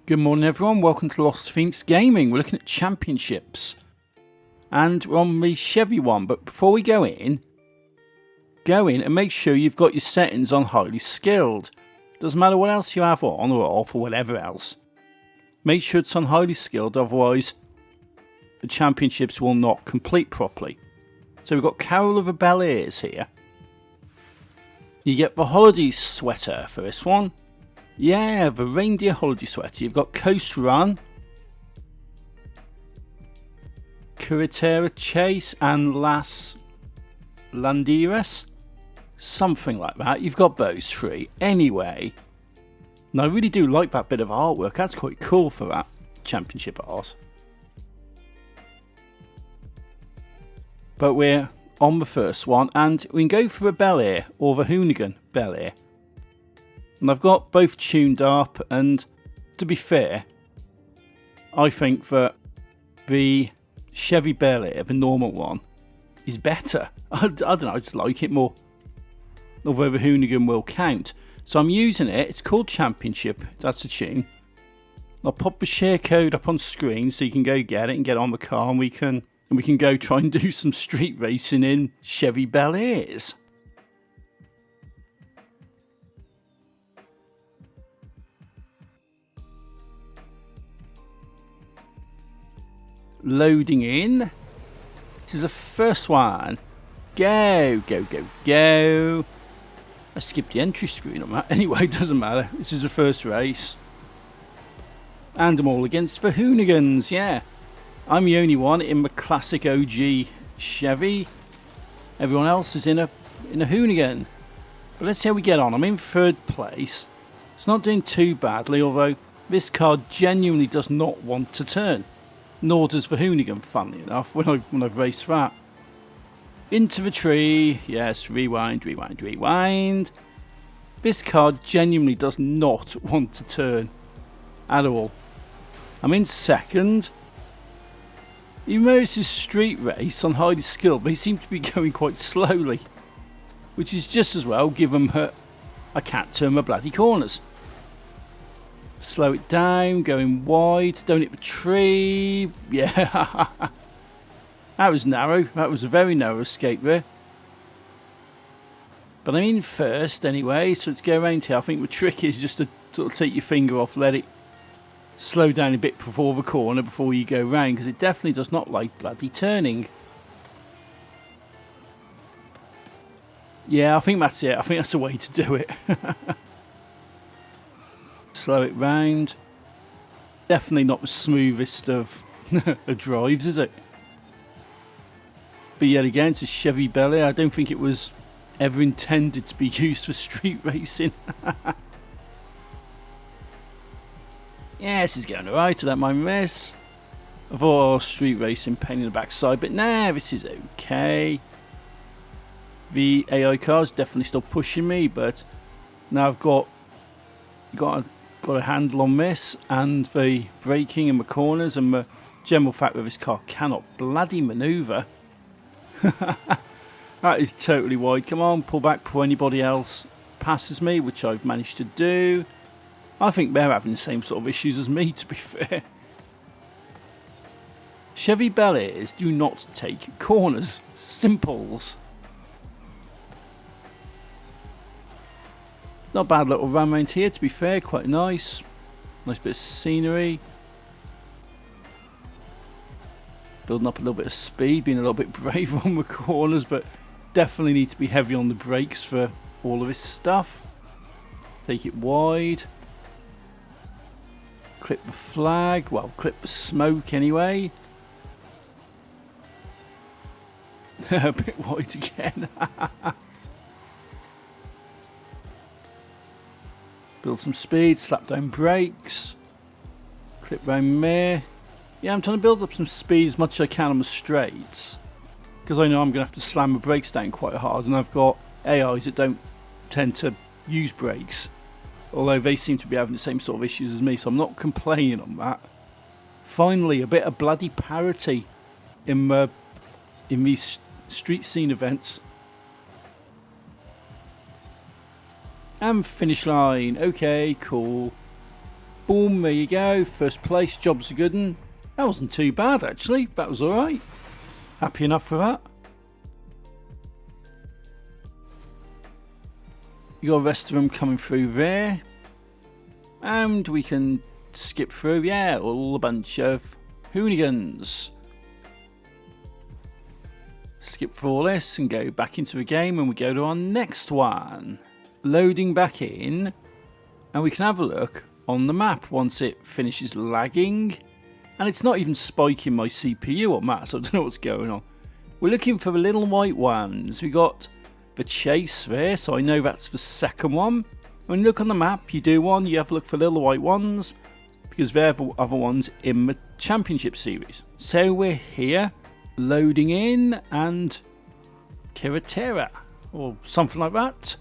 Good morning everyone, welcome to Lost Phoenix Gaming. We're looking at championships and we're on the Chevy one, but before we go in and make sure you've got your settings on highly skilled. Doesn't matter what else you have on or off or whatever else. Make sure it's on highly skilled, otherwise the championships will not complete properly. So we've got Carretera Bel Airs here. You get the holiday sweater for this one. Yeah, the reindeer holiday sweater. You've got Coast Run, Carretera Chase and Laderas. Something like that. You've got those three. Anyway, and I really do like that bit of artwork. That's quite cool for that championship art. But we're on the first one and we can go for the Bel Air or the Hoonigan Bel Air. And I've got both tuned up, and to be fair, I think that the Chevy Bel Air, the normal one, is better. I don't know, I just like it more. Although the Hoonigan will count. So I'm using it. It's called Championship. That's the tune. I'll pop the share code up on screen so you can go get it and get on the car, and we can go try and do some street racing in Chevy Bel Airs. Loading in. This is the first one. Go, go, go, go. I skipped the entry screen on that. Anyway, it doesn't matter. This is the first race. And I'm all against the Hoonigans, yeah. I'm the only one in the classic OG Chevy. Everyone else is in a Hoonigan. But let's see how we get on. I'm in third place. It's not doing too badly, although this car genuinely does not want to turn. Nor does the Hoonigan, funnily enough, when I've raced that. Into the tree. Yes, rewind, rewind, rewind. This car genuinely does not want to turn. At all. I'm in second. Even though it's a street race on highly skilled, they seem to be going quite slowly. Which is just as well, given that I can't turn my bloody corners. Slow it down, going wide, don't hit the tree. Yeah, that was narrow. That was a very narrow escape there. But I'm in first anyway, so let's go around here. I think the trick is just to sort of take your finger off, let it slow down a bit before the corner, before you go round, because it definitely does not like bloody turning. Yeah, I think that's it. I think that's the way to do it. Slow it round. Definitely not the smoothest of drives, is it? But yet again, it's a Chevy Bel Air. I don't think it was ever intended to be used for street racing. Yeah, this is going alright. I don't mind this. I thought street racing pain in the backside, but nah, this is okay. The AI car is definitely still pushing me, but now I've got a handle on this, and the braking and the corners and the general fact that this car cannot bloody manoeuvre. That is totally wide. Come on, pull back before anybody else passes me, which I've managed to do. I think they're having the same sort of issues as me, to be fair. Chevy Bel Airs do not take corners. Simples. Not a bad little run around here, to be fair, quite nice. Nice bit of scenery. Building up a little bit of speed, being a little bit braver on the corners, but definitely need to be heavy on the brakes for all of this stuff. Take it wide. Clip the flag, well, clip the smoke anyway. A bit wide again. Build some speed, slap down brakes, clip round there. Yeah, I'm trying to build up some speed as much as I can on the straights, because I know I'm going to have to slam the brakes down quite hard, and I've got AIs that don't tend to use brakes, although they seem to be having the same sort of issues as me, so I'm not complaining on that. Finally, a bit of bloody parity in these street scene events. And finish line. Okay, cool. boom, there you go. First place, job's a good one. That wasn't too bad actually, that was alright. Happy enough for that. You got the rest of them coming through there. And we can skip through, yeah, all a bunch of Hoonigans. Skip through all this and go back into the game, and we go to our next one. Loading back in, and we can have a look on the map once it finishes lagging. And it's not even spiking my CPU on that, so I don't know what's going on. We're looking for the little white ones. We got the Chase there, so I know that's the second one. When you look on the map, you do one, you have a look for little white ones, because they're the other ones in the Championship Series. So we're here, loading in, and Carretera, or something like that.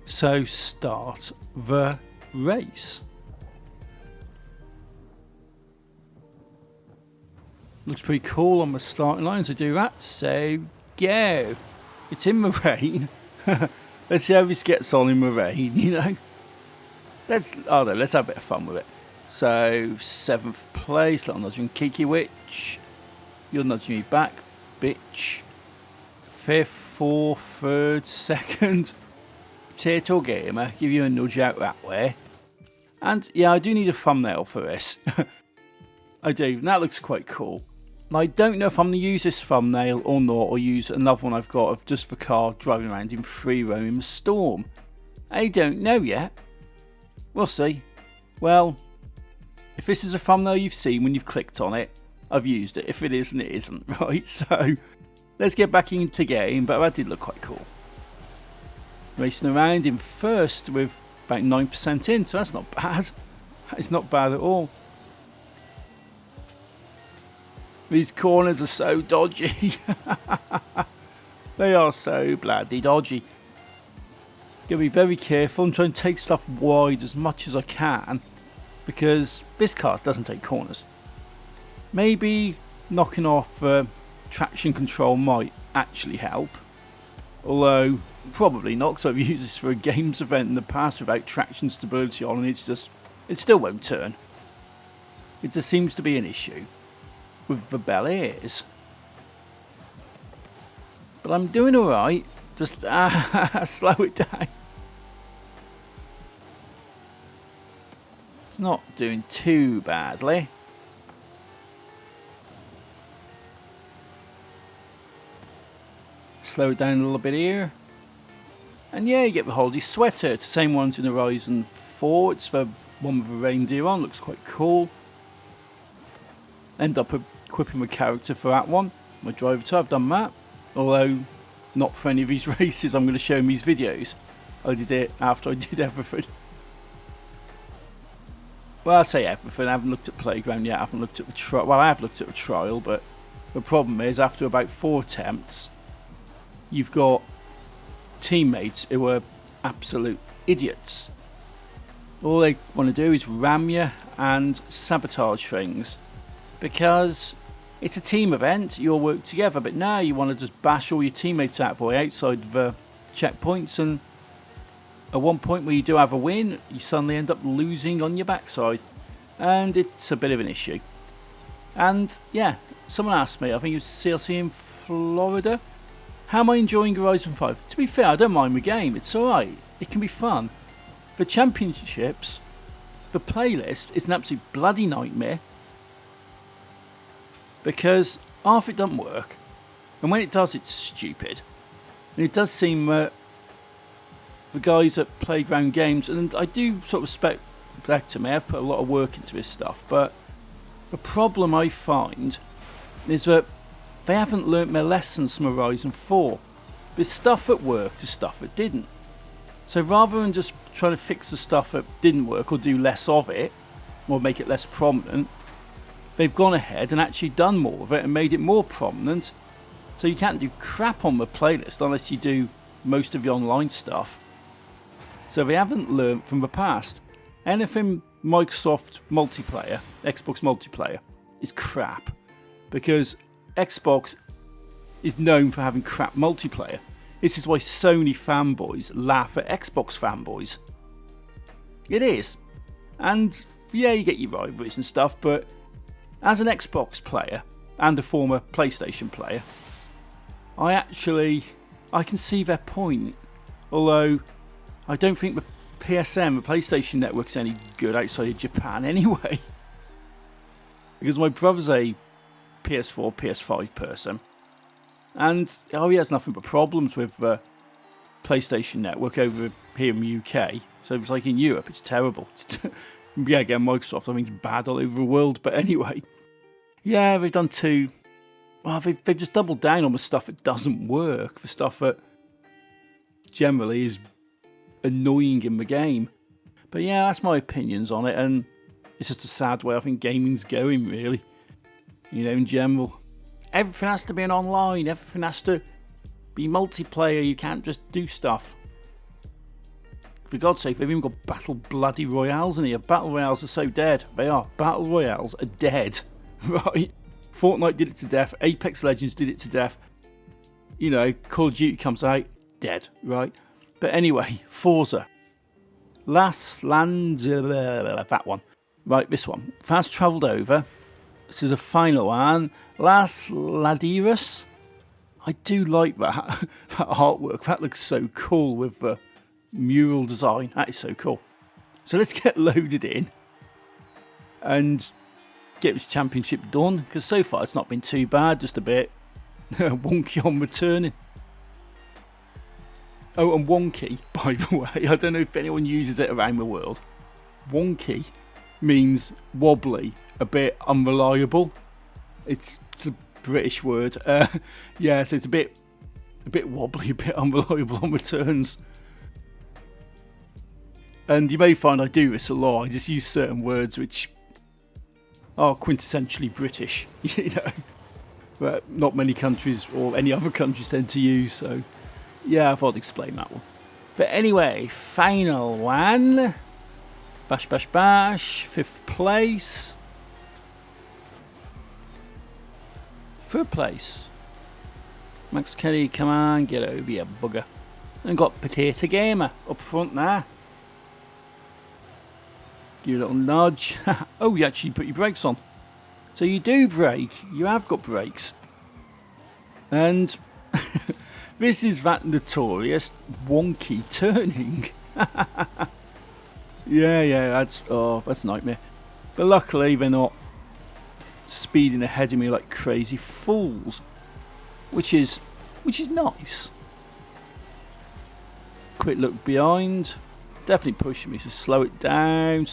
So start the race. Looks pretty cool on the starting lines to do that, so go. It's in the rain. Let's see how this gets on in the rain, you know. Let's have a bit of fun with it. So 7th place, little nudging Kiki Witch. You're nudging me back, bitch. 5th, 4th, 3rd, 2nd. Potato Gamer, give you a nudge out that way. And yeah, I do need a thumbnail for this. I do, and that looks quite cool. And I don't know if I'm going to use this thumbnail or not, or use another one I've got of just the car driving around in free roam in the storm. I don't know yet. We'll see. Well, if this is a thumbnail you've seen when you've clicked on it, I've used it. If it isn't, it isn't, right? So, let's get back into game, but that did look quite cool. Racing around in first with about 9% in, so that's not bad. It's not bad at all. These corners are so dodgy. They are so bloody dodgy. Gotta be very careful and try and take stuff wide as much as I can, because this car doesn't take corners. Maybe knocking off traction control might actually help, although probably not, because I've used this for a games event in the past without traction stability on, and it still won't turn. It just seems to be an issue with the Bel Airs. But I'm doing alright. Just slow it down. It's not doing too badly. Slow it down a little bit here. And yeah, you get the holiday sweater. It's the same ones in Horizon 4. It's the one with the reindeer on. Looks quite cool. End up equipping my character for that one. My driver too, I've done that. Although, not for any of these races I'm going to show in these videos. I did it after I did everything. Well, I say everything. I haven't looked at Playground yet. I haven't looked at the trial. Well, I have looked at the trial, but the problem is after about 4 attempts, you've got teammates who are absolute idiots. All they want to do is ram you and sabotage things, because it's a team event, you all work together, but now you want to just bash all your teammates out for you outside the checkpoints, and at one point where you do have a win, you suddenly end up losing on your backside, and it's a bit of an issue. And yeah, someone asked me, I think it was CLC in Florida, how am I enjoying Horizon 5? To be fair, I don't mind the game, it's alright, it can be fun. The championships, the playlist is an absolute bloody nightmare, because half it doesn't work, and when it does, it's stupid. And it does seem the guys at Playground Games, and I do sort of respect back to me, I've put a lot of work into this stuff, but the problem I find is that they haven't learnt their lessons from Horizon 4. There's stuff that worked, there's stuff that didn't. So rather than just trying to fix the stuff that didn't work or do less of it, or make it less prominent, they've gone ahead and actually done more of it and made it more prominent. So you can't do crap on the playlist unless you do most of the online stuff. So they haven't learnt from the past. Anything Microsoft multiplayer, Xbox multiplayer, is crap. Because Xbox is known for having crap multiplayer. This is why Sony fanboys laugh at Xbox fanboys. It is. And Yeah, you get your rivalries and stuff, but as an Xbox player and a former PlayStation player, I can see their point. Although I don't think the PSN, the PlayStation Network's any good outside of Japan anyway. Because my brother's a PS4, PS5 person, and he has nothing but problems with the PlayStation Network over here in the UK. So it's like in Europe, it's terrible. Yeah, again, Microsoft, I mean, it's bad all over the world. But anyway, yeah, they've done two. Well, they've just doubled down on the stuff that doesn't work, the stuff that generally is annoying in the game. But yeah, that's my opinions on it, and it's just a sad way I think gaming's going, really. In general. Everything has to be an online, everything has to be multiplayer, you can't just do stuff. For God's sake, they've even got Battle Bloody Royales in here. Battle Royales are so dead. They are. Battle Royales are dead. Right? Fortnite did it to death. Apex Legends did it to death. Call of Duty comes out, dead. Right? But anyway, Forza. That one. Right, this one. Fast travelled over. This is a final one. Laderas. I do like that artwork. That looks so cool with the mural design. That is so cool. So let's get loaded in and get this championship done. Because so far it's not been too bad. Just a bit wonky on returning. Oh, and wonky, by the way. I don't know if anyone uses it around the world. Wonky means wobbly, a bit unreliable. It's a British word. Yeah, so it's a bit wobbly, a bit unreliable on returns. And you may find I do this a lot. I just use certain words which are quintessentially British, but not many countries or any other countries tend to use. So yeah, I thought I'd explain that one. But anyway, final one. Bash, bash, bash. 5th place. 3rd place. Max Kelly, come on, get over here, bugger. And got Potato Gamer up front there. Give you a little nudge. Oh, you actually put your brakes on. So you do brake. You have got brakes. And this is that notorious wonky turning. Yeah, that's a nightmare. But luckily they're not speeding ahead of me like crazy fools, which is nice. Quick look behind, definitely pushing me, so slow it down.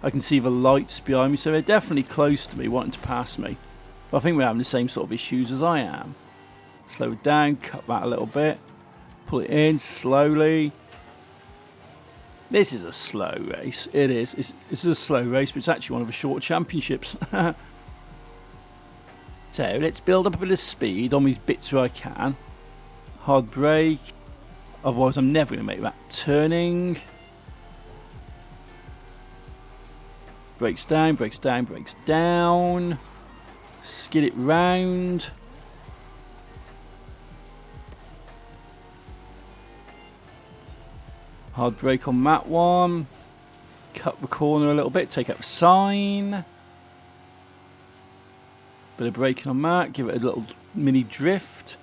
I can see the lights behind me, so they're definitely close to me, wanting to pass me. But I think we're having the same sort of issues as I am. Slow it down, cut that a little bit, pull it in slowly. This is a slow race. It is. This is a slow race, but it's actually one of the shorter championships. So let's build up a bit of speed on these bits where I can. Hard brake. Otherwise, I'm never going to make that turning. Brakes down, brakes down, brakes down. Skid it round. Hard brake on that one. Cut the corner a little bit, take out the sign. Bit of braking on that, give it a little mini drift.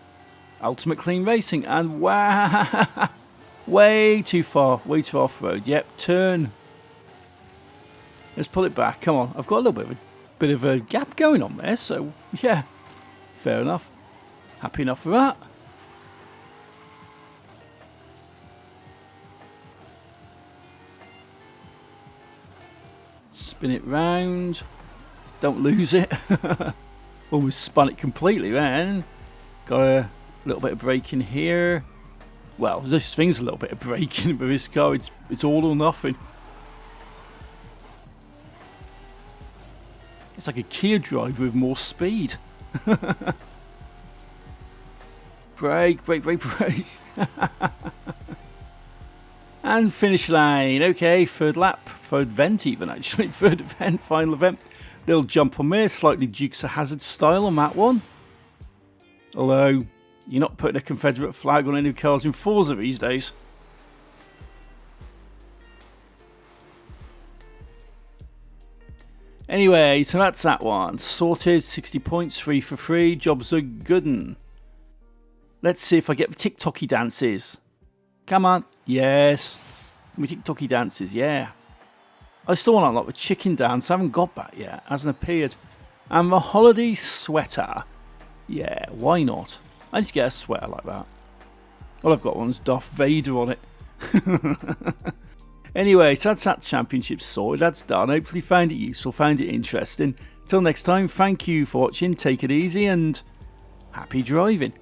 Ultimate clean racing, and wow! way too far off road. Yep, turn. Let's pull it back, come on. I've got a little bit of a gap going on there, so yeah, fair enough. Happy enough for that. Spin it round. Don't lose it. Almost spun it completely then. Got a little bit of braking here. Well, this thing's a little bit of braking, but this car, it's all or nothing. It's like a Kia driver with more speed. Brake. And finish line. Okay, 3rd lap. 3rd event even, actually. 3rd event, final event. Little jump on there. Slightly Dukes of Hazzard style on that one. Although, you're not putting a Confederate flag on any cars in Forza these days. Anyway, so that's that one. Sorted, 60 points, 3 for free. Job's a good un. Let's see if I get the TikToky dances. Come on. Yes. We TikToky dances, yeah. I still want to unlock the chicken dance. I haven't got that yet. Hasn't appeared. And the holiday sweater. Yeah, why not? I just get a sweater like that. All I've got one's Darth Vader on it. Anyway, so that's that championship sorted. That's done. Hopefully found it useful, found it interesting. Till next time, thank you for watching. Take it easy and happy driving.